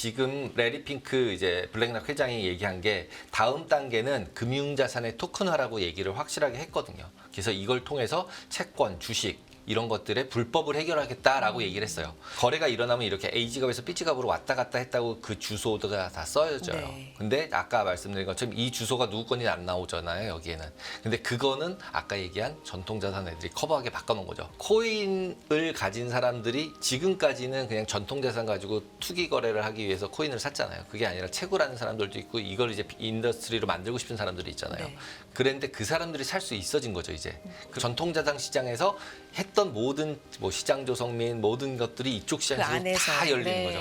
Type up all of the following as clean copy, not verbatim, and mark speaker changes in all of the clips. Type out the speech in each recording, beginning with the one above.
Speaker 1: 지금 레리 핑크 이제 블랙락 회장이 얘기한 게 다음 단계는 금융자산의 토큰화라고 얘기를 확실하게 했거든요. 그래서 이걸 통해서 채권, 주식 이런 것들의 불법을 해결하겠다라고 얘기를 했어요. 거래가 일어나면 이렇게 A지갑에서 B지갑으로 왔다 갔다 했다고 그 주소가 다 써져요.
Speaker 2: 네.
Speaker 1: 근데 아까 말씀드린 것처럼 이 주소가 누구 건지 안 나오잖아요, 여기에는. 근데 그거는 아까 얘기한 전통자산 애들이 커버하게 바꿔놓은 거죠. 코인을 가진 사람들이 지금까지는 그냥 전통자산 가지고 투기 거래를 하기 위해서 코인을 샀잖아요. 그게 아니라 채굴하는 사람들도 있고 이걸 이제 인더스트리로 만들고 싶은 사람들이 있잖아요.
Speaker 2: 네.
Speaker 1: 그랬는데 그 사람들이 살 수 있어진 거죠, 이제. 그 전통자산 시장에서 했던 모든 뭐 시장 조성 및 모든 것들이 이쪽 시장에서
Speaker 2: 그 안에서.
Speaker 1: 다 열리는
Speaker 2: 네.
Speaker 1: 거죠.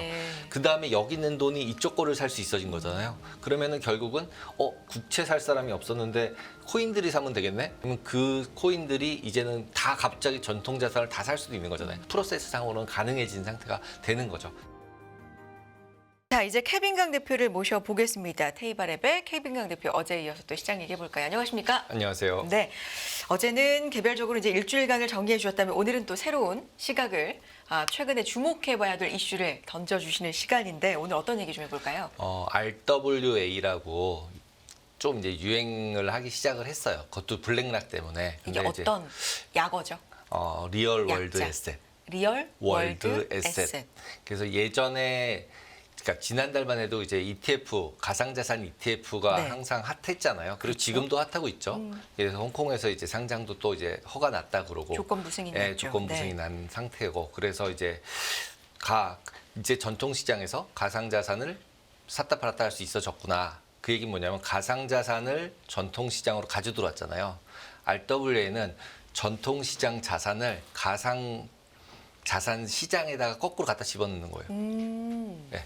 Speaker 1: 그 다음에 여기 있는 돈이 이쪽 거를 살 수 있어진 거잖아요. 그러면은 결국은 국채 살 사람이 없었는데 코인들이 사면 되겠네? 그러면 그 코인들이 이제는 다 갑자기 전통자산을 다 살 수도 있는 거잖아요. 프로세스상으로는 가능해진 상태가 되는 거죠.
Speaker 2: 자, 이제 케빈 강 대표를 모셔보겠습니다. 테이바랩의 케빈 강 대표, 어제에 이어서 또 시장 얘기해 볼까요? 안녕하십니까?
Speaker 1: 안녕하세요.
Speaker 2: 네, 어제는 개별적으로 이제 일주일간을 정리해 주셨다면 오늘은 또 새로운 시각을 최근에 주목해봐야 될 이슈를 던져주시는 시간인데 오늘 어떤 얘기 좀 해볼까요?
Speaker 1: RWA라고 좀 이제 유행을 하기 시작을 했어요. 그것도 블랙락 때문에.
Speaker 2: 이게
Speaker 1: 근데
Speaker 2: 어떤 약어죠?
Speaker 1: 리얼 월드
Speaker 2: 약자.
Speaker 1: 에셋.
Speaker 2: 리얼
Speaker 1: 월드 에셋. 그래서 예전에 그러니까 지난달만 해도 이제 ETF 가상자산 ETF가
Speaker 2: 네.
Speaker 1: 항상 핫했잖아요. 그리고
Speaker 2: 그렇죠.
Speaker 1: 지금도 핫하고 있죠. 그래서 홍콩에서 이제 상장도 또 이제 허가 났다 그러고
Speaker 2: 조건 무승이
Speaker 1: 예,
Speaker 2: 났죠.
Speaker 1: 조건 무승이
Speaker 2: 네.
Speaker 1: 난 상태고 그래서 이제 이제 전통 시장에서 가상자산을 샀다 팔았다 할 수 있어졌구나. 그 얘기는 뭐냐면 가상자산을 전통 시장으로 가져 들어왔잖아요. RWA는 전통 시장 자산을 가상 자산 시장에다가 거꾸로 갖다 집어넣는 거예요. 네.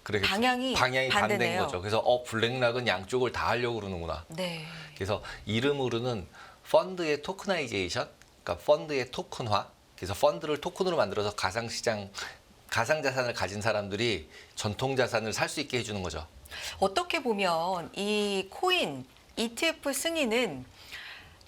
Speaker 1: 그래서
Speaker 2: 방향이
Speaker 1: 반대인
Speaker 2: 반대네요.
Speaker 1: 거죠. 그래서 블랙락은 양쪽을 다 하려고 그러는구나.
Speaker 2: 네.
Speaker 1: 그래서 이름으로는 펀드의 토크나이제이션, 그러니까 펀드의 토큰화. 그래서 펀드를 토큰으로 만들어서 가상자산을 가진 사람들이 전통자산을 살 수 있게 해주는 거죠.
Speaker 2: 어떻게 보면 이 코인 ETF 승인은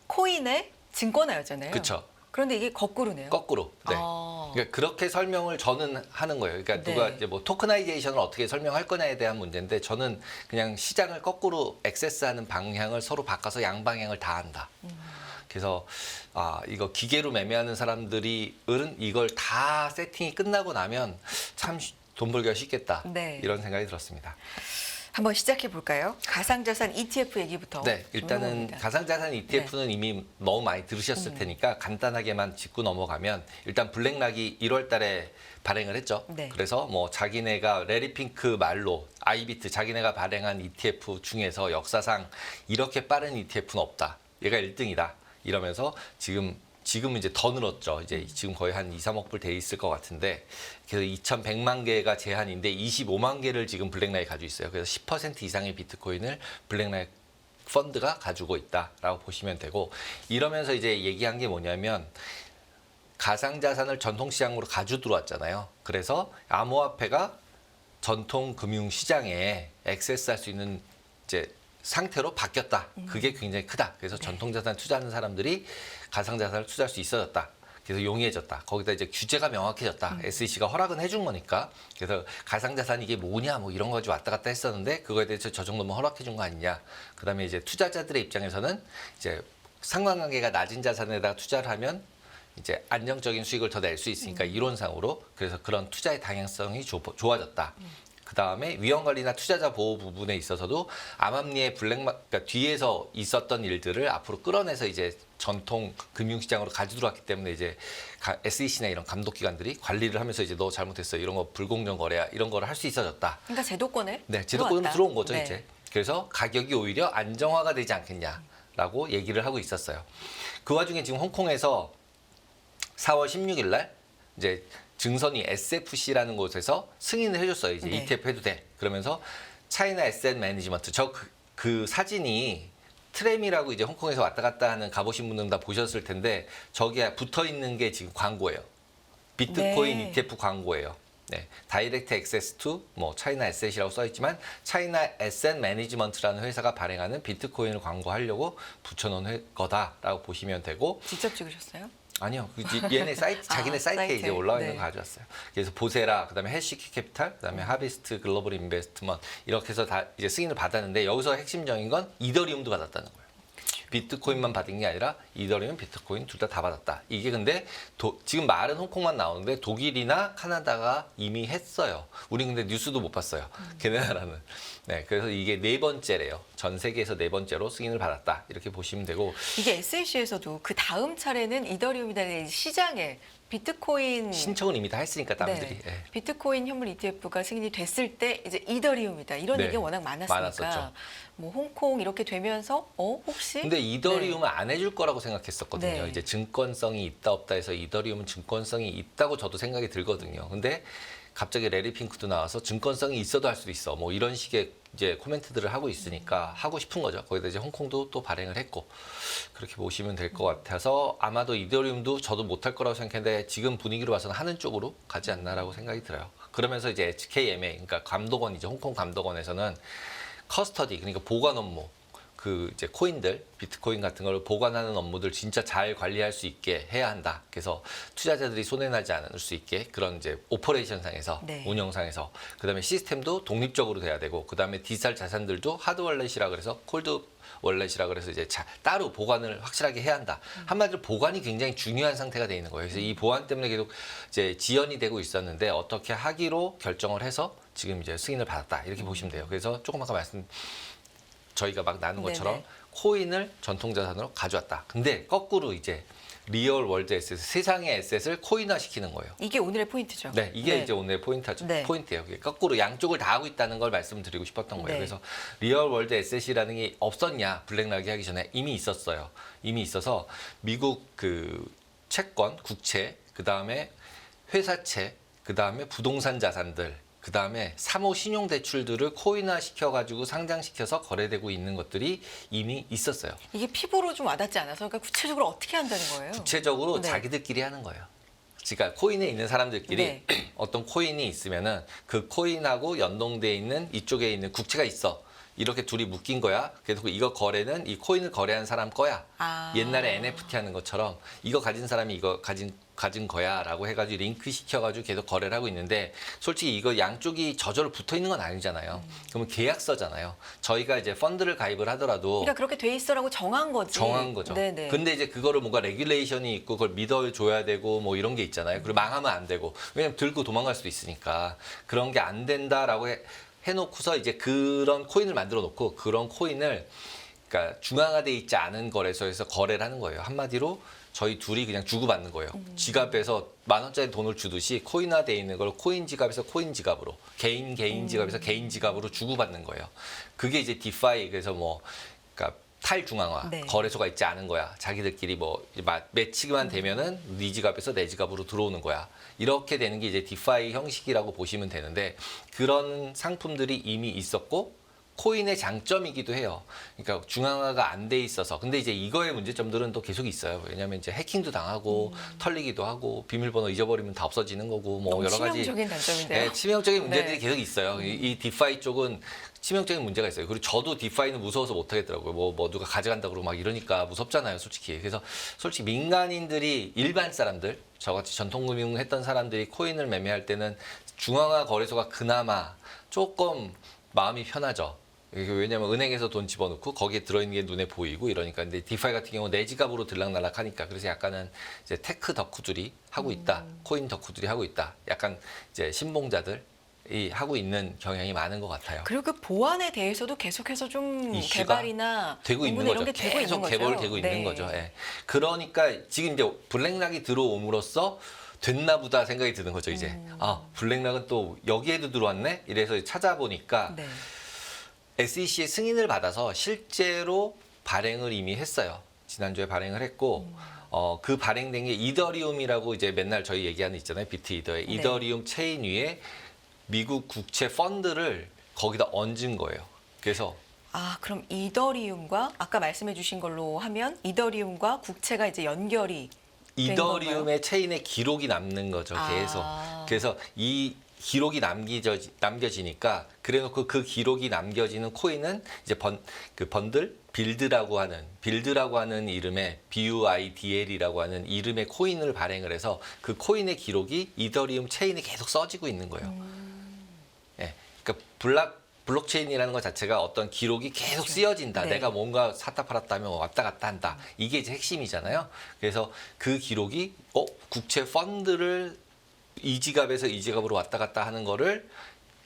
Speaker 2: 코인의 증권화였잖아요.
Speaker 1: 그렇죠.
Speaker 2: 그런데 이게 거꾸로네요.
Speaker 1: 거꾸로. 네. 그러니까 그렇게 설명을 저는 하는 거예요. 그러니까
Speaker 2: 네.
Speaker 1: 누가 이제 뭐 토크나이제이션을 어떻게 설명할 거냐에 대한 문제인데 저는 그냥 시장을 거꾸로 액세스하는 방향을 서로 바꿔서 양방향을 다 한다. 그래서 이거 기계로 매매하는 사람들이 이걸 다 세팅이 끝나고 나면 참 돈 벌기가 쉽겠다.
Speaker 2: 네.
Speaker 1: 이런 생각이 들었습니다.
Speaker 2: 한번 시작해 볼까요? 가상자산 ETF 얘기부터.
Speaker 1: 네,
Speaker 2: 좀
Speaker 1: 일단은
Speaker 2: 해봅니다.
Speaker 1: 가상자산 ETF는 이미 너무 많이 들으셨을 테니까 간단하게만 짚고 넘어가면 일단 블랙락이 1월 달에 발행을 했죠.
Speaker 2: 네.
Speaker 1: 그래서 뭐 자기네가 레리핑크 말로 아이비트 자기네가 발행한 ETF 중에서 역사상 이렇게 빠른 ETF는 없다. 얘가 1등이다. 이러면서 지금 이제 더 늘었죠. 이제 지금 거의 한 2, 3억 불 돼 있을 것 같은데 그래서 2,100만 개가 제한인데 25만 개를 지금 블랙락이 가지고 있어요. 그래서 10% 이상의 비트코인을 블랙락 펀드가 가지고 있다라고 보시면 되고 이러면서 이제 얘기한 게 뭐냐면 가상자산을 전통시장으로 가지고 들어왔잖아요. 그래서 암호화폐가 전통 금융시장에 액세스할 수 있는 이제 상태로 바뀌었다. 그게 굉장히 크다. 그래서 전통자산 투자하는 사람들이 가상자산을 투자할 수 있어졌다. 그래서 용이해졌다. 거기다 이제 규제가 명확해졌다. SEC가 허락은 해준 거니까. 그래서 가상자산 이게 뭐냐 뭐 이런 거 가지고 왔다 갔다 했었는데 그거에 대해서 저 정도면 허락해 준 거 아니냐. 그다음에 이제 투자자들의 입장에서는 이제 상관관계가 낮은 자산에다가 투자를 하면 이제 안정적인 수익을 더 낼 수 있으니까 이론상으로 그래서 그런 투자의 다양성이 좋아졌다. 그 다음에 위험관리나 투자자 보호 부분에 있어서도 암암리의 그러니까 뒤에서 있었던 일들을 앞으로 끌어내서 이제 전통 금융시장으로 가지고 들어왔기 때문에 이제 SEC나 이런 감독기관들이 관리를 하면서 이제 너 잘못했어 이런 거 불공정 거래야 이런 거를 할 수 있어졌다.
Speaker 2: 그러니까 제도권에
Speaker 1: 네, 제도권으로 들어온 거죠
Speaker 2: 네.
Speaker 1: 이제. 그래서 가격이 오히려 안정화가 되지 않겠냐라고 얘기를 하고 있었어요. 그 와중에 지금 홍콩에서 4월 16일 날 이제 증선이 SFC라는 곳에서 승인을 해줬어요. 이제
Speaker 2: 네.
Speaker 1: ETF 해도 돼. 그러면서 차이나 에셋 매니지먼트 그 사진이 트램이라고 이제 홍콩에서 왔다 갔다 하는 가보신 분들은 다 보셨을 텐데 저기에 붙어 있는 게 지금 광고예요. 비트코인
Speaker 2: 네.
Speaker 1: ETF 광고예요. 네, 다이렉트 액세스 투 차이나 에셋이라고 써 있지만 차이나 에셋 매니지먼트라는 회사가 발행하는 비트코인을 광고하려고 붙여놓은 거다라고 보시면 되고
Speaker 2: 직접 찍으셨어요?
Speaker 1: 아니요. 얘네 사이트 자기네 사이트에
Speaker 2: 사이트에.
Speaker 1: 이제 올라와 있는
Speaker 2: 네.
Speaker 1: 거 가져왔어요. 그래서 보세라, 그다음에 헬시키 캐피탈, 그다음에 하비스트 글로벌 인베스트먼트 이렇게 해서 다 이제 승인을 받았는데 여기서 핵심적인 건 이더리움도 받았다는 거예요. 비트코인만 받은 게 아니라 이더리움, 비트코인 둘 다 받았다. 이게 근데 지금 말은 홍콩만 나오는데 독일이나 카나다가 이미 했어요. 우린 근데 뉴스도 못 봤어요. 걔네 나라는. 네, 그래서 이게 네 번째래요. 전 세계에서 네 번째로 승인을 받았다. 이렇게 보시면 되고
Speaker 2: 이게 SEC에서도 그 다음 차례는 이더리움이라는 시장에 비트코인
Speaker 1: 신청은 이미 다 했으니까 남들이.
Speaker 2: 네.
Speaker 1: 예.
Speaker 2: 비트코인 현물 ETF가 승인이 됐을 때 이제 이더리움이다 이런
Speaker 1: 네.
Speaker 2: 얘기가 워낙 많았으니까
Speaker 1: 많았었죠.
Speaker 2: 뭐 홍콩 이렇게 되면서 혹시
Speaker 1: 근데 이더리움은 안 해줄 거라고 생각했었거든요.
Speaker 2: 네.
Speaker 1: 이제 증권성이 있다 없다 해서 이더리움은 증권성이 있다고 저도 생각이 들거든요. 근데 갑자기 레리 핑크도 나와서 증권성이 있어도 할 수도 있어. 뭐 이런 식의 이제 코멘트들을 하고 있으니까 하고 싶은 거죠. 거기다 이제 홍콩도 또 발행을 했고 그렇게 보시면 될 것 같아서 아마도 이더리움도 저도 못할 거라고 생각했는데 지금 분위기로 봐서는 하는 쪽으로 가지 않나라고 생각이 들어요. 그러면서 이제 HKMA 그러니까 감독원이죠. 홍콩 감독원에서는 커스터디 그러니까 보관 업무 그 이제 코인들 비트코인 같은 걸 보관하는 업무들 진짜 잘 관리할 수 있게 해야 한다. 그래서 투자자들이 손해나지 않을 수 있게 그런 이제 오퍼레이션상에서
Speaker 2: 네.
Speaker 1: 운영상에서 그다음에 시스템도 독립적으로 돼야 되고 그다음에 디지털 자산들도 하드 월렛이라 그래서 콜드 월렛이라 그래서 이제 따로 보관을 확실하게 해야 한다. 한마디로 보관이 굉장히 중요한 상태가 돼 있는 거예요. 그래서 이 보안 때문에 계속 이제 지연이 되고 있었는데 어떻게 하기로 결정을 해서 지금 이제 승인을 받았다. 이렇게 보시면 돼요. 그래서 조금 아까 저희가 막 나눈 것처럼
Speaker 2: 네네.
Speaker 1: 코인을 전통자산으로 가져왔다. 근데 거꾸로 이제 리얼 월드 에셋, 세상의 에셋을 코인화 시키는 거예요.
Speaker 2: 이게 오늘의 포인트죠.
Speaker 1: 네, 이게 이제 오늘의 포인트죠.
Speaker 2: 네.
Speaker 1: 포인트예요. 그게 거꾸로 양쪽을 다 하고 있다는 걸 말씀드리고 싶었던 거예요.
Speaker 2: 네.
Speaker 1: 그래서 리얼 월드 에셋이라는 게 없었냐? 블랙락이 하기 전에 이미 있었어요. 이미 있어서 미국 그 채권, 국채, 그 다음에 회사채, 그 다음에 부동산 자산들. 그 다음에 사모 신용대출들을 코인화 시켜가지고 상장시켜서 거래되고 있는 것들이 이미 있었어요.
Speaker 2: 이게 피부로 좀 와닿지 않아서 그러니까 구체적으로 어떻게 한다는 거예요?
Speaker 1: 구체적으로
Speaker 2: 네.
Speaker 1: 자기들끼리 하는 거예요. 그러니까 코인에 있는 사람들끼리
Speaker 2: 네.
Speaker 1: 어떤 코인이 있으면은 그 코인하고 연동돼 있는 이쪽에 있는 국채가 있어. 이렇게 둘이 묶인 거야. 그래서 이거 거래는 이 코인을 거래한 사람 거야.
Speaker 2: 아.
Speaker 1: 옛날에 NFT 하는 것처럼 이거 가진 사람이 이거 가진 거야라고 해가지고 링크 시켜가지고 계속 거래를 하고 있는데 솔직히 이거 양쪽이 저절로 붙어 있는 건 아니잖아요. 그러면 계약서잖아요. 저희가 이제 펀드를 가입을 하더라도
Speaker 2: 그러니까 그렇게 돼 있어라고 정한 거지.
Speaker 1: 정한 거죠.
Speaker 2: 네네.
Speaker 1: 근데 이제 그거를 뭔가 레귤레이션이 있고 그걸 믿어줘야 되고 뭐 이런 게 있잖아요. 그리고 망하면 안 되고 왜냐면 들고 도망갈 수도 있으니까 그런 게 안 된다라고 해놓고서 이제 그런 코인을 만들어 놓고 그런 코인을 그러니까 중앙화돼 있지 않은 거래소에서 거래를 하는 거예요. 한마디로 저희 둘이 그냥 주고받는 거예요. 지갑에서 10,000원짜리 돈을 주듯이 코인화돼 있는 걸 코인 지갑에서 코인 지갑으로 개인 지갑에서 개인 지갑으로 주고받는 거예요. 그게 이제 디파이 그래서 뭐 그러니까 탈중앙화
Speaker 2: 네.
Speaker 1: 거래소가 있지 않은 거야. 자기들끼리 뭐 매치기만 되면은 네 지갑에서 내 지갑으로 들어오는 거야. 이렇게 되는 게 이제 디파이 형식이라고 보시면 되는데 그런 상품들이 이미 있었고 코인의 장점이기도 해요. 그러니까 중앙화가 안 돼 있어서. 근데 이제 이거의 문제점들은 또 계속 있어요. 왜냐하면 이제 해킹도 당하고 털리기도 하고 비밀번호 잊어버리면 다 없어지는 거고 뭐
Speaker 2: 너무
Speaker 1: 여러 가지
Speaker 2: 치명적인 단점인데요.
Speaker 1: 네, 치명적인 문제들이
Speaker 2: 네.
Speaker 1: 계속 있어요. 이 디파이 쪽은 치명적인 문제가 있어요. 그리고 저도 디파이는 무서워서 못 하겠더라고요. 뭐 누가 가져간다 그러고 막 이러니까 무섭잖아요, 솔직히. 그래서 솔직히 민간인들이 일반 사람들, 저같이 전통금융 했던 사람들이 코인을 매매할 때는 중앙화 거래소가 그나마 조금 마음이 편하죠. 왜냐면 은행에서 돈 집어넣고 거기에 들어있는 게 눈에 보이고 이러니까. 근데 디파이 같은 경우 내 지갑으로 들락날락 하니까 그래서 약간은 이제 테크 덕후들이 하고 있다. 코인 덕후들이 하고 있다. 약간 이제 신봉자들이 하고 있는 경향이 많은 것 같아요.
Speaker 2: 그리고 그 보안에 대해서도 계속해서 좀
Speaker 1: 이슈가
Speaker 2: 개발이나
Speaker 1: 되고 있는
Speaker 2: 이런
Speaker 1: 거죠.
Speaker 2: 게 되고 있는
Speaker 1: 계속
Speaker 2: 거죠.
Speaker 1: 개발되고 있는
Speaker 2: 네.
Speaker 1: 거죠. 예. 그러니까 지금 이제 블랙락이 들어옴으로써 됐나 보다 생각이 드는 거죠, 이제. 아, 블랙락은 또 여기에도 들어왔네? 이래서 찾아보니까
Speaker 2: 네.
Speaker 1: SEC의 승인을 받아서 실제로 발행을 이미 했어요. 지난주에 발행을 했고 그 발행된 게 이더리움이라고 이제 맨날 저희 얘기하는 있잖아요. 비트 이더에
Speaker 2: 네.
Speaker 1: 이더리움 체인 위에 미국 국채 펀드를 거기다 얹은 거예요. 그래서
Speaker 2: 아, 그럼 이더리움과 아까 말씀해 주신 걸로 하면 이더리움과 국채가 이제 연결이 된 건가요?
Speaker 1: 이더리움의 체인에 기록이 남는 거죠. 계속.
Speaker 2: 아.
Speaker 1: 그래서 이 기록이 남겨지니까 그래놓고 그 기록이 남겨지는 코인은 이제 번들 빌드라고 하는 이름의 BUIDL이라고 하는 이름의 코인을 발행을 해서 그 코인의 기록이 이더리움 체인에 계속 써지고 있는 거예요. 예, 그러니까 블록체인이라는 것 자체가 어떤 기록이 계속 쓰여진다.
Speaker 2: 네.
Speaker 1: 내가 뭔가 샀다 팔았다 하면 왔다 갔다 한다. 이게 이제 핵심이잖아요. 그래서 그 기록이 국채 펀드를 이 지갑에서 이 지갑으로 왔다 갔다 하는 거를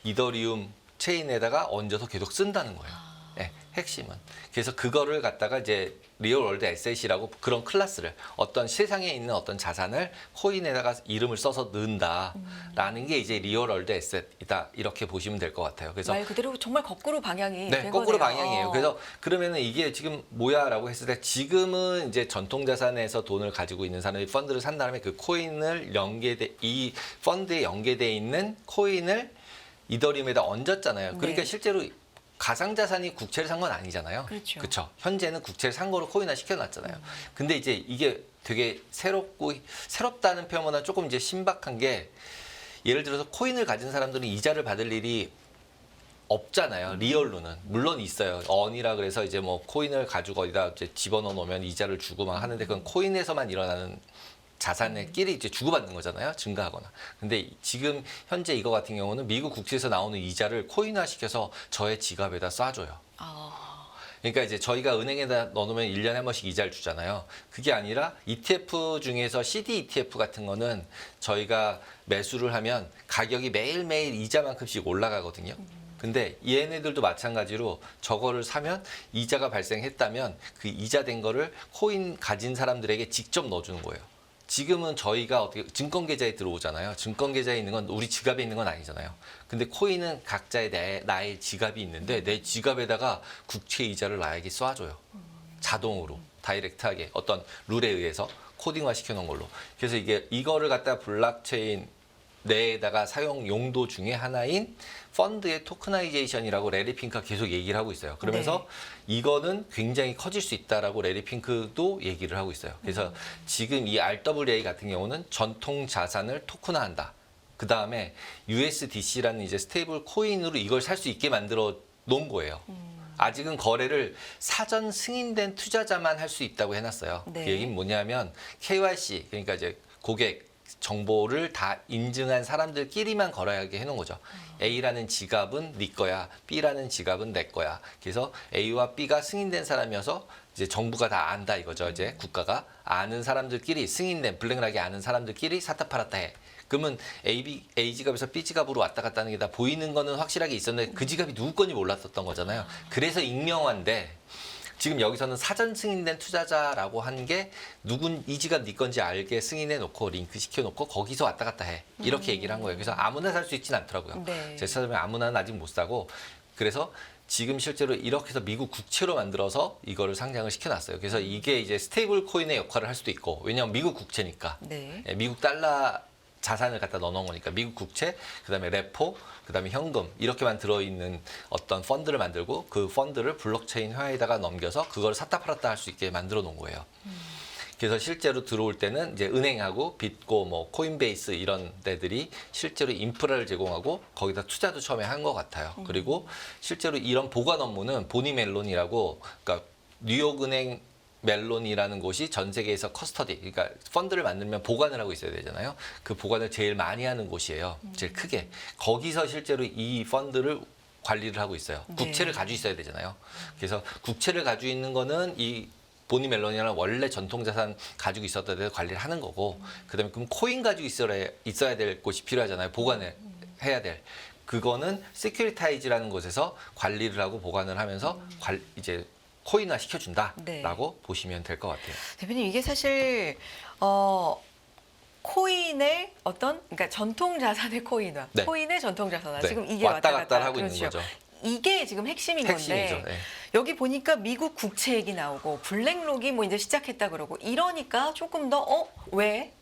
Speaker 1: 이더리움 체인에다가 얹어서 계속 쓴다는 거예요. 네, 핵심은. 그래서 그거를 갖다가 이제 리얼 월드 에셋이라고 그런 클래스를 어떤 세상에 있는 어떤 자산을 코인에다가 이름을 써서 넣는다라는 게 이제 리얼 월드 에셋이다. 이렇게 보시면 될 것 같아요. 그래서
Speaker 2: 말 그대로 정말 거꾸로 방향이
Speaker 1: 네,
Speaker 2: 된
Speaker 1: 거꾸로
Speaker 2: 거네요.
Speaker 1: 방향이에요. 그래서 그러면은 이게 지금 뭐야라고 했을 때 지금은 이제 전통 자산에서 돈을 가지고 있는 사람이 펀드를 산 다음에 그 코인을 이 펀드에 연계돼 있는 코인을 이더리움에다 얹었잖아요. 그러니까
Speaker 2: 네.
Speaker 1: 실제로 가상자산이 국채를 산 건 아니잖아요.
Speaker 2: 그렇죠.
Speaker 1: 그렇죠. 현재는 국채를 산 거로 코인화 시켜놨잖아요. 근데 이제 이게 되게 새롭다는 표현보다 조금 이제 신박한 게 예를 들어서 코인을 가진 사람들은 이자를 받을 일이 없잖아요. 리얼로는 물론 있어요. 언이라 그래서 이제 뭐 코인을 가지고 어디다 이제 집어넣어 놓으면 이자를 주고 막 하는데 그건 코인에서만 일어나는 자산의끼리 이제 주고받는 거잖아요. 증가하거나. 근데 지금 현재 이거 같은 경우는 미국 국채에서 나오는 이자를 코인화 시켜서 저의 지갑에다 쏴줘요. 그러니까 이제 저희가 은행에다 넣어놓으면 1년에 한 번씩 이자를 주잖아요. 그게 아니라 ETF 중에서 CD ETF 같은 거는 저희가 매수를 하면 가격이 매일매일 이자만큼씩 올라가거든요. 근데 얘네들도 마찬가지로 저거를 사면 이자가 발생했다면 그 이자 된 거를 코인 가진 사람들에게 직접 넣어주는 거예요. 지금은 저희가 어떻게 증권 계좌에 들어오잖아요. 증권 계좌에 있는 건 우리 지갑에 있는 건 아니잖아요. 근데 코인은 각자의 나의 지갑이 있는데 내 지갑에다가 국채 이자를 나에게 쏴줘요. 자동으로 다이렉트하게 어떤 룰에 의해서 코딩화 시켜놓은 걸로. 그래서 이거를 갖다 블록체인 내에다가 사용 용도 중에 하나인 펀드의 토크나이제이션이라고 레리 핑크가 계속 얘기를 하고 있어요. 그러면서 이거는 굉장히 커질 수 있다라고 레리 핑크도 얘기를 하고 있어요. 그래서 지금 이 RWA 같은 경우는 전통 자산을 토큰화한다. 그 다음에 USDC라는 이제 스테이블 코인으로 이걸 살 수 있게 만들어 놓은 거예요. 아직은 거래를 사전 승인된 투자자만 할 수 있다고 해놨어요.
Speaker 2: 네.
Speaker 1: 그 얘기는 뭐냐면 KYC, 그러니까 이제 고객 정보를 다 인증한 사람들끼리만 거래하게 해놓은 거죠. A라는 지갑은 네 거야, B라는 지갑은 내 거야. 그래서 A와 B가 승인된 사람이어서 이제 정부가 다 안다 이거죠. 이제 국가가 아는 사람들끼리 승인된 블랙락이 아는 사람들끼리 샀다 팔았다 해. 그러면 A 지갑에서 B 지갑으로 왔다 갔다 하는 게 다 보이는 거는 확실하게 있었는데 그 지갑이 누구 건지 몰랐었던 거잖아요. 그래서 익명화인데 지금 여기서는 사전 승인된 투자자라고 한 게 이 지갑 네 건지 알게 승인해 놓고 링크 시켜 놓고 거기서 왔다 갔다 해. 이렇게 얘기를 한 거예요. 그래서 아무나 살 수 있지는 않더라고요.
Speaker 2: 네.
Speaker 1: 제 찾아보면 아무나는 아직 못 사고 그래서 지금 실제로 이렇게 해서 미국 국채로 만들어서 이거를 상장을 시켜놨어요. 그래서 이게 이제 스테이블 코인의 역할을 할 수도 있고 왜냐하면 미국 국채니까
Speaker 2: 네.
Speaker 1: 미국 달러 자산을 갖다 넣어놓은 거니까 미국 국채, 그다음에 레포, 그다음에 현금 이렇게만 들어있는 어떤 펀드를 만들고 그 펀드를 블록체인화에다가 넘겨서 그걸 샀다 팔았다 할 수 있게 만들어 놓은 거예요. 그래서 실제로 들어올 때는 이제 은행하고 빗고 뭐 코인베이스 이런 데들이 실제로 인프라를 제공하고 거기다 투자도 처음에 한 것 같아요. 그리고 실제로 이런 보관 업무는 보니 멜론이라고 그러니까 뉴욕은행 멜론이라는 곳이 전 세계에서 커스터디, 그러니까 펀드를 만들면 보관을 하고 있어야 되잖아요. 그 보관을 제일 많이 하는 곳이에요. 제일 크게. 거기서 실제로 이 펀드를 관리를 하고 있어요.
Speaker 2: 네.
Speaker 1: 국채를 가지고 있어야 되잖아요. 그래서 국채를 가지고 있는 거는 이 보니 멜론이라는 원래 전통자산 가지고 있었던 데서 관리를 하는 거고, 그다음에 그럼 코인 가지고 있어야 될 곳이 필요하잖아요. 보관을 해야 될. 그거는 시큐리타이즈라는 곳에서 관리를 하고 보관을 하면서 이제 코인화 시켜준다라고
Speaker 2: 네.
Speaker 1: 보시면 될 것 같아요.
Speaker 2: 대표님 이게 사실 코인의 그러니까 전통 자산의 코인화,
Speaker 1: 네.
Speaker 2: 코인의 전통 자산화.
Speaker 1: 네.
Speaker 2: 지금 이게
Speaker 1: 왔다
Speaker 2: 왔다
Speaker 1: 갔다
Speaker 2: 갔다
Speaker 1: 하고 있는
Speaker 2: 그렇죠.
Speaker 1: 거죠.
Speaker 2: 이게 지금 핵심인
Speaker 1: 핵심이죠.
Speaker 2: 건데
Speaker 1: 네.
Speaker 2: 여기 보니까 미국 국채 얘기 나오고 블랙록이 뭐 이제 시작했다 그러고 이러니까 조금 더 왜?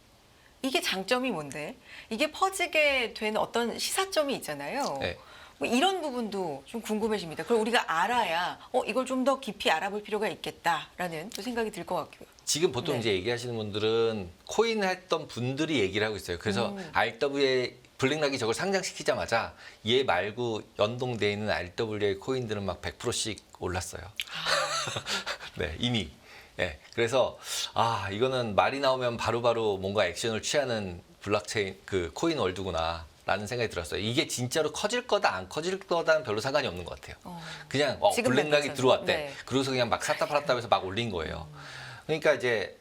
Speaker 2: 이게 장점이 뭔데? 이게 퍼지게 된 어떤 시사점이 있잖아요.
Speaker 1: 네.
Speaker 2: 뭐 이런 부분도 좀 궁금해집니다. 그걸 우리가 알아야 이걸 좀 더 깊이 알아볼 필요가 있겠다라는 또 생각이 들 것 같고요.
Speaker 1: 지금 보통
Speaker 2: 네.
Speaker 1: 이제 얘기하시는 분들은 코인 했던 분들이 얘기를 하고 있어요. 그래서 RWA 블랙락이 저걸 상장시키자마자 얘 말고 연동돼 있는 RWA 코인들은 막 100%씩 올랐어요. 네, 이미. 네, 그래서 이거는 말이 나오면 바로바로 뭔가 액션을 취하는 블록체인 그 코인 월드구나. 라는 생각이 들었어요. 이게 진짜로 커질 거다 안 커질 거다는 별로 상관이 없는 것 같아요. 그냥
Speaker 2: 지금
Speaker 1: 블랙락이
Speaker 2: 현재는.
Speaker 1: 들어왔대.
Speaker 2: 네.
Speaker 1: 그러고서 그냥 막 샀다 팔았다 해서 막 올린 거예요. 그러니까 이제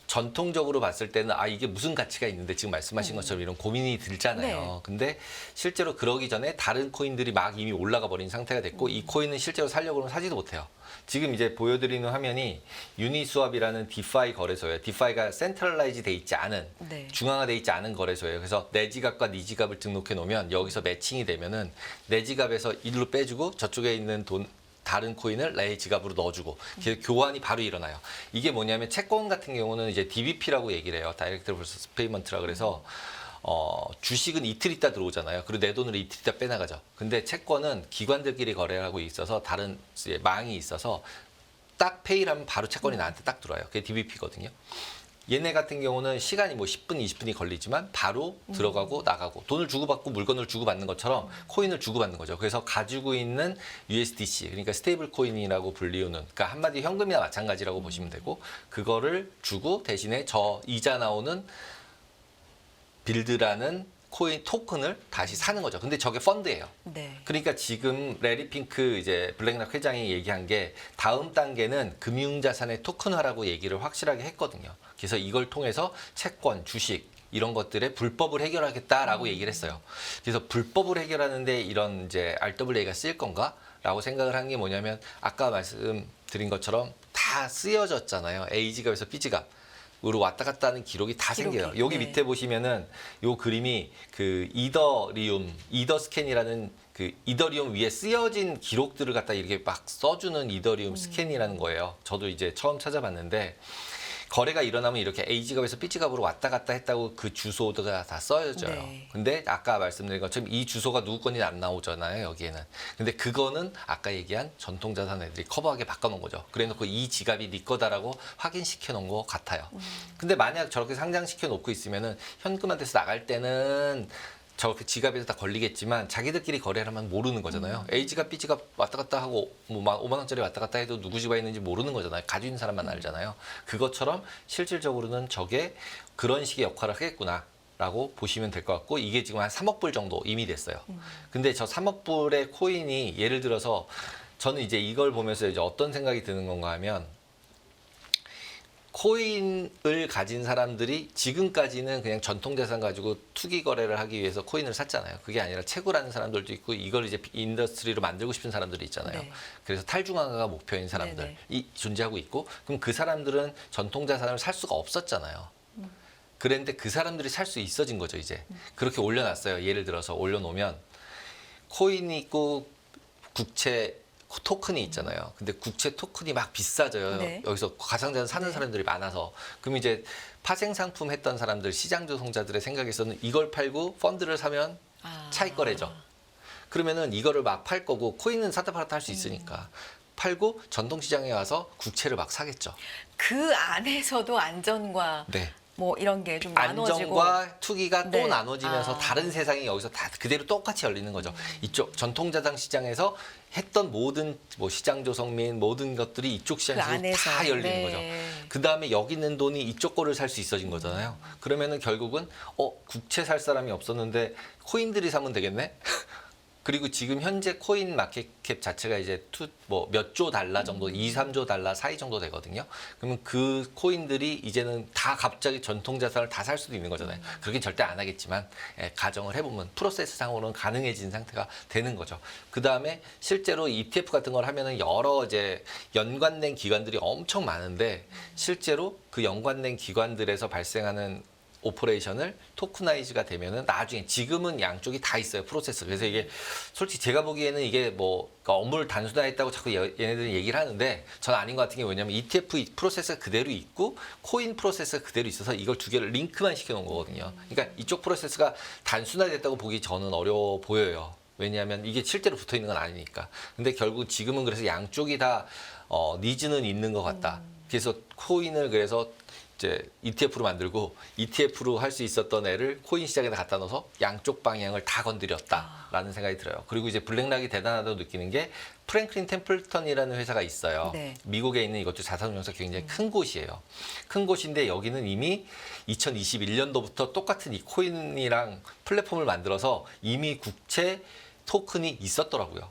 Speaker 1: 전통적으로 봤을 때는 이게 무슨 가치가 있는데 지금 말씀하신 것처럼 이런 고민이 들잖아요.
Speaker 2: 네.
Speaker 1: 근데 실제로 그러기 전에 다른 코인들이 막 이미 올라가 버린 상태가 됐고 이 코인은 실제로 살려고 하면 사지도 못해요. 지금 이제 보여드리는 화면이 유니스왑이라는 디파이 거래소예요. 디파이가 센트럴라이즈 돼 있지 않은
Speaker 2: 네.
Speaker 1: 중앙화돼 있지 않은 거래소예요. 그래서 내 지갑과 네 지갑을 등록해 놓으면 여기서 매칭이 되면은 내 지갑에서 일로 빼주고 저쪽에 있는 돈 다른 코인을 내 지갑으로 넣어주고 교환이 바로 일어나요. 이게 뭐냐면 채권 같은 경우는 이제 DBP라고 얘기를 해요. 다이렉트 버스 페이먼트라 그래서 주식은 이틀 있다 들어오잖아요. 그리고 내 돈을 이틀 있다 빼나가죠. 근데 채권은 기관들끼리 거래를 하고 있어서 다른 이제 망이 있어서 딱 페이를 하면 바로 채권이 나한테 딱 들어와요. 그게 DBP거든요. 얘네 같은 경우는 시간이 뭐 10분, 20분이 걸리지만 바로 들어가고 나가고 돈을 주고받고 물건을 주고받는 것처럼 코인을 주고받는 거죠. 그래서 가지고 있는 USDC, 그러니까 스테이블 코인이라고 불리우는, 그러니까 한마디 현금이나 마찬가지라고 보시면 되고 그거를 주고 대신에 저 이자 나오는 빌드라는 코인 토큰을 다시 사는 거죠. 근데 저게 펀드예요.
Speaker 2: 네.
Speaker 1: 그러니까 지금 레리 핑크 이제 블랙락 회장이 얘기한 게 다음 단계는 금융자산의 토큰화라고 얘기를 확실하게 했거든요. 그래서 이걸 통해서 채권, 주식 이런 것들의 불법을 해결하겠다라고 얘기를 했어요. 그래서 불법을 해결하는데 이런 이제 RWA가 쓰일 건가라고 생각을 한 게 뭐냐면 아까 말씀드린 것처럼 다 쓰여졌잖아요. A 지갑에서 B 지갑. 으로 왔다 갔다 하는 기록이 다 생겨요. 여기
Speaker 2: 네.
Speaker 1: 밑에 보시면은 요 그림이 그 이더 스캔이라는 그 이더리움 위에 쓰여진 기록들을 갖다 이렇게 막 써주는 이더리움 스캔이라는 거예요. 저도 이제 처음 찾아봤는데 거래가 일어나면 이렇게 A 지갑에서 B 지갑으로 왔다 갔다 했다고 그 주소가 다 써져요.
Speaker 2: 네.
Speaker 1: 근데 아까 말씀드린 것처럼 이 주소가 누구 건지 안 나오잖아요, 여기에는. 근데 그거는 아까 얘기한 전통자산 애들이 커버하게 바꿔놓은 거죠. 그래놓고 이 지갑이 네 거다라고 확인시켜 놓은 것 같아요. 근데 만약 저렇게 상장시켜 놓고 있으면은 현금화돼서 나갈 때는 저렇게 지갑에서 다 걸리겠지만 자기들끼리 거래를 하면 모르는 거잖아요. A 지갑, B 지갑 왔다 갔다 하고 뭐 5만 원짜리 왔다 갔다 해도 누구 지갑에 있는지 모르는 거잖아요. 가지고 있는 사람만 알잖아요. 그것처럼 실질적으로는 저게 그런 식의 역할을 하겠구나. 라고 보시면 될 것 같고 이게 지금 한 3억 불 정도 이미 됐어요. 근데 저 3억 불의 코인이 예를 들어서 저는 이제 이걸 보면서 이제 어떤 생각이 드는 건가 하면 코인을 가진 사람들이 지금까지는 그냥 전통자산 가지고 투기 거래를 하기 위해서 코인을 샀잖아요. 그게 아니라 채굴하는 사람들도 있고 이걸 이제 인더스트리로 만들고 싶은 사람들이 있잖아요.
Speaker 2: 네.
Speaker 1: 그래서 탈중앙화가 목표인 사람들이 존재하고 있고 그럼 그 사람들은 전통자산을 살 수가 없었잖아요. 그런데 그 사람들이 살 수 있어진 거죠, 이제. 그렇게 올려놨어요. 예를 들어서 올려놓으면 코인이 있고 국채 토큰이 있잖아요. 근데 국채 토큰이 막 비싸져요.
Speaker 2: 네.
Speaker 1: 여기서 가상자산 사는
Speaker 2: 네.
Speaker 1: 사람들이 많아서. 그럼 이제 파생 상품 했던 사람들, 시장 조성자들의 생각에서는 이걸 팔고 펀드를 사면 차익 거래죠. 그러면은 이거를 막 팔 거고 코인은 사다 팔았다 할 수 있으니까. 팔고 전통시장에 와서 국채를 막 사겠죠.
Speaker 2: 그 안에서도 안전과
Speaker 1: 네.
Speaker 2: 뭐 이런 게 좀 나눠지고
Speaker 1: 안정과 투기가 또
Speaker 2: 네.
Speaker 1: 나눠지면서 다른 세상이 여기서 다 그대로 똑같이 열리는 거죠. 이쪽 전통자산 시장에서 했던 모든 뭐 시장 조성 및 모든 것들이 이쪽
Speaker 2: 그
Speaker 1: 시장에서
Speaker 2: 안에서
Speaker 1: 다 열리는
Speaker 2: 네.
Speaker 1: 거죠. 그 다음에 여기 있는 돈이 이쪽 거를 살 수 있어진 거잖아요. 그러면은 결국은 국채 살 사람이 없었는데 코인들이 사면 되겠네. 그리고 지금 현재 코인 마켓캡 자체가 이제 몇 조 달러 정도, 2, 3조 달러 사이 정도 되거든요. 그러면 그 코인들이 이제는 다 갑자기 전통자산을 다 살 수도 있는 거잖아요. 그렇게 절대 안 하겠지만 가정을 해보면 프로세스 상으로는 가능해진 상태가 되는 거죠. 그 다음에 실제로 ETF 같은 걸 하면은 여러 이제 연관된 기관들이 엄청 많은데 실제로 그 연관된 기관들에서 발생하는 오퍼레이션을 토크나이즈가 되면은 나중에 지금은 양쪽이 다 있어요 프로세스. 그래서 이게 솔직히 제가 보기에는 이게 뭐 그러니까 업무를 단순화했다고 자꾸 얘네들은 얘기를 하는데 저는 아닌 것 같은 게 뭐냐면 ETF 프로세스가 그대로 있고 코인 프로세스가 그대로 있어서 이걸 두 개를 링크만 시켜놓은 거거든요. 그러니까 이쪽 프로세스가 단순화됐다고 보기 저는 어려워 보여요. 왜냐하면 이게 실제로 붙어 있는 건 아니니까. 근데 결국 지금은 그래서 양쪽이 다 니즈는 있는 것 같다. 그래서 코인을 그래서 이제 ETF로 만들고 ETF로 할 수 있었던 애를 코인 시장에다 갖다 넣어서 양쪽 방향을 다 건드렸다라는 생각이 들어요. 그리고 이제 블랙락이 대단하다고 느끼는 게 프랭클린 템플턴이라는 회사가 있어요.
Speaker 2: 네.
Speaker 1: 미국에 있는 이것도 자산운용사 굉장히 큰 곳이에요. 큰 곳인데 여기는 이미 2021년도부터 똑같은 이 코인이랑 플랫폼을 만들어서 이미 국채 토큰이 있었더라고요.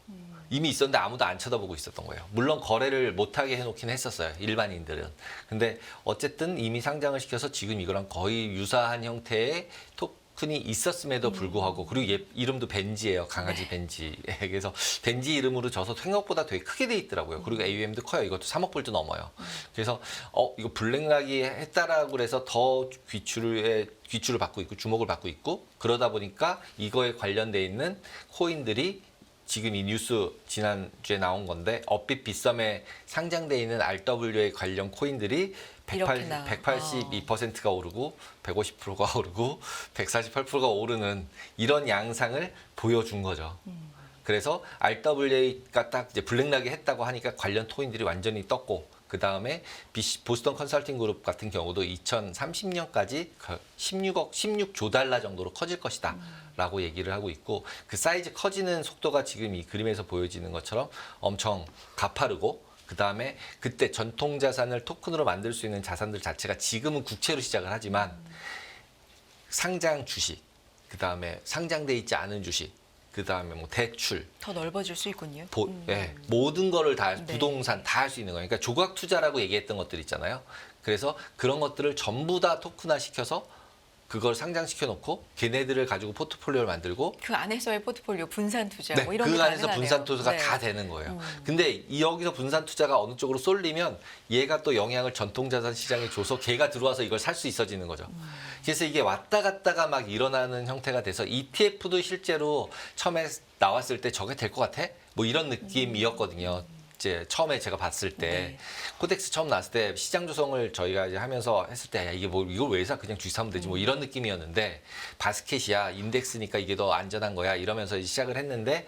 Speaker 1: 이미 있었는데 아무도 안 쳐다보고 있었던 거예요. 물론 거래를 못하게 해놓긴 했었어요. 일반인들은. 근데 어쨌든 이미 상장을 시켜서 지금 이거랑 거의 유사한 형태의 토큰이 있었음에도 불구하고 그리고 이름도 벤지예요. 강아지 벤지. 그래서 벤지 이름으로 져서 생각보다 되게 크게 돼 있더라고요. 그리고 AUM도 커요. 이것도 3억 불도 넘어요. 그래서 이거 블랙락이 했다라고 그래서 더 귀추를 받고 있고 주목을 받고 있고 그러다 보니까 이거에 관련돼 있는 코인들이 지금 이 뉴스 지난주에 나온 건데 업빛 빗썸에 상장돼 있는 RWA 관련 코인들이
Speaker 2: 이렇게나.
Speaker 1: 182%가 오르고 150%가 오르고 148%가 오르는 이런 양상을 보여준 거죠. 그래서 RWA가 딱 이제 블랙락이 했다고 하니까 관련 토인들이 완전히 떴고 그 다음에 보스턴 컨설팅 그룹 같은 경우도 2030년까지 16조 달러 정도로 커질 것이다. 라고 얘기를 하고 있고 그 사이즈 커지는 속도가 지금 이 그림에서 보여지는 것처럼 엄청 가파르고 그 다음에 그때 전통 자산을 토큰으로 만들 수 있는 자산들 자체가 지금은 국채로 시작을 하지만 상장 주식, 그 다음에 상장돼 있지 않은 주식, 그 다음에 뭐 대출,
Speaker 2: 더 넓어질 수 있군요.
Speaker 1: 네, 모든 거를 다
Speaker 2: 네.
Speaker 1: 부동산 다 할 수 있는 거예요. 그러니까 조각 투자라고 얘기했던 것들 있잖아요. 그래서 그런 것들을 전부 다 토큰화 시켜서 그걸 상장시켜 놓고 걔네들을 가지고 포트폴리오를 만들고
Speaker 2: 그 안에서의 포트폴리오 분산 투자
Speaker 1: 네,
Speaker 2: 뭐 이런
Speaker 1: 그
Speaker 2: 게
Speaker 1: 안에서
Speaker 2: 가능하네요.
Speaker 1: 분산 투자가
Speaker 2: 네.
Speaker 1: 다 되는 거예요. 근데 여기서 분산 투자가 어느 쪽으로 쏠리면 얘가 또 영향을 전통자산 시장에 줘서 걔가 들어와서 이걸 살 수 있어지는 거죠. 그래서 이게 왔다 갔다가 막 일어나는 형태가 돼서 ETF도 실제로 처음에 나왔을 때 저게 될 것 같아? 뭐 이런 느낌이었거든요. 이제 처음에 제가 봤을 때
Speaker 2: 네.
Speaker 1: 코덱스 처음 나왔을 때 시장 조성을 저희가 이제 하면서 했을 때 야, 이게 뭐 이걸 왜 사? 그냥 주식 사면 되지 뭐 이런 느낌이었는데 바스켓이야 인덱스니까 이게 더 안전한 거야 이러면서 이제 시작을 했는데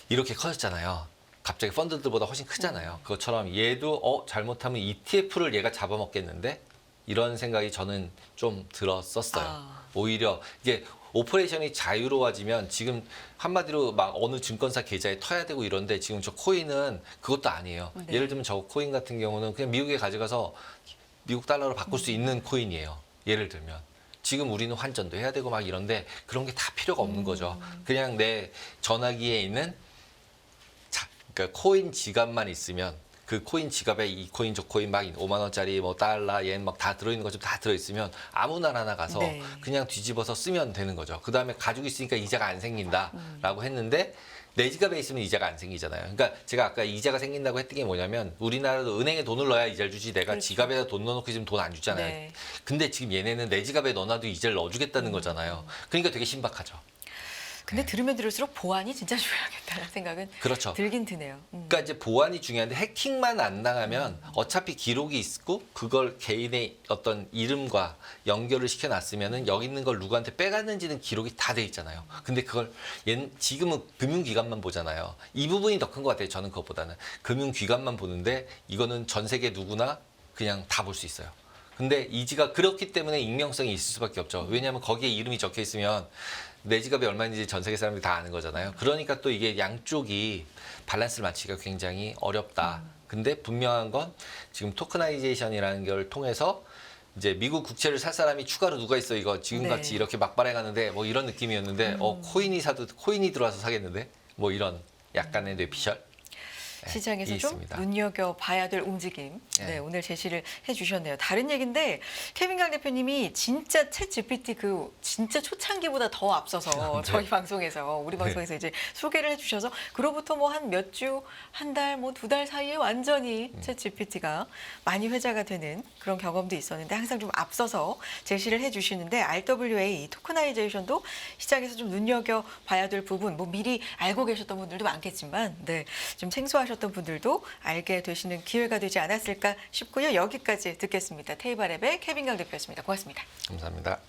Speaker 1: 이렇게 커졌잖아요. 갑자기 펀드들보다 훨씬 크잖아요. 그것처럼 얘도 잘못하면 ETF를 얘가 잡아먹겠는데 이런 생각이 저는 좀 들었었어요. 오히려 이게 오퍼레이션이 자유로워지면 지금 한마디로 막 어느 증권사 계좌에 터야 되고 이런데 지금 저 코인은 그것도 아니에요.
Speaker 2: 네.
Speaker 1: 예를 들면 저 코인 같은 경우는 그냥 미국에 가져가서 미국 달러로 바꿀 수 있는 코인이에요. 예를 들면. 지금 우리는 환전도 해야 되고 막 이런데 그런 게 다 필요가 없는 거죠. 그냥 내 전화기에 있는 그러니까 코인 지갑만 있으면 그 코인 지갑에 이 코인 저 코인 막 5만 원짜리 뭐 달러 yen 막 다 들어있는 것 좀 다 들어있으면 아무나 하나 가서
Speaker 2: 네.
Speaker 1: 그냥 뒤집어서 쓰면 되는 거죠. 그 다음에 가지고 있으니까 이자가 안 생긴다라고 했는데 내 지갑에 있으면 이자가 안 생기잖아요. 그러니까 제가 아까 이자가 생긴다고 했던 게 뭐냐면 우리나라도 은행에 돈을 넣어야 이자를 주지 내가
Speaker 2: 그렇죠.
Speaker 1: 지갑에다 돈 넣어놓고 지금 돈 안 주잖아요.
Speaker 2: 네.
Speaker 1: 근데 지금 얘네는 내 지갑에 넣어놔도 이자를 넣어주겠다는 거잖아요. 그러니까 되게 신박하죠.
Speaker 2: 근데 들으면 들을수록 보안이 진짜 중요하겠다는 생각은
Speaker 1: 그렇죠.
Speaker 2: 들긴 드네요.
Speaker 1: 그러니까 이제 보안이 중요한데 해킹만 안 당하면 어차피 기록이 있고 그걸 개인의 어떤 이름과 연결을 시켜놨으면은 여기 있는 걸 누구한테 빼갔는지는 기록이 다 돼 있잖아요. 근데 그걸 지금은 금융기관만 보잖아요. 이 부분이 더 큰 것 같아요. 저는 그것보다는 금융기관만 보는데 이거는 전 세계 누구나 그냥 다 볼 수 있어요. 근데 이지가 그렇기 때문에 익명성이 있을 수밖에 없죠. 왜냐하면 거기에 이름이 적혀 있으면 내 지갑이 얼마인지 전 세계 사람들이 다 아는 거잖아요. 그러니까 또 이게 양쪽이 밸런스를 맞추기가 굉장히 어렵다. 근데 분명한 건 지금 토크나이제이션이라는 걸 통해서 이제 미국 국채를 살 사람이 추가로 누가 있어 이거 지금같이
Speaker 2: 네.
Speaker 1: 이렇게 막 발행하는데 뭐 이런 느낌이었는데 코인이 들어와서 사겠는데 뭐 이런 약간의 뇌피셜
Speaker 2: 시장에서 좀
Speaker 1: 있습니다.
Speaker 2: 눈여겨봐야 될 움직임
Speaker 1: 네.
Speaker 2: 오늘 제시를 해주셨네요. 다른 얘기인데 케빈 강 대표님이 진짜 챗 GPT 진짜 초창기보다 더 앞서서
Speaker 1: 네.
Speaker 2: 저희 방송에서 우리 방송에서 이제 소개를 해주셔서 그로부터 뭐 한 몇 주, 한 달, 뭐 2달 사이에 완전히 챗 GPT가 많이 회자가 되는 그런 경험도 있었는데 항상 좀 앞서서 제시를 해주시는데 RWA 토크나이제이션도 시장에서 좀 눈여겨봐야 될 부분 뭐 미리 알고 계셨던 분들도 많겠지만 좀 생소하셨던 분들도 알게 되시는 기회가 되지 않았을까 싶고요. 여기까지 듣겠습니다. 테이블랩의 케빈 강 대표였습니다. 고맙습니다.
Speaker 1: 감사합니다.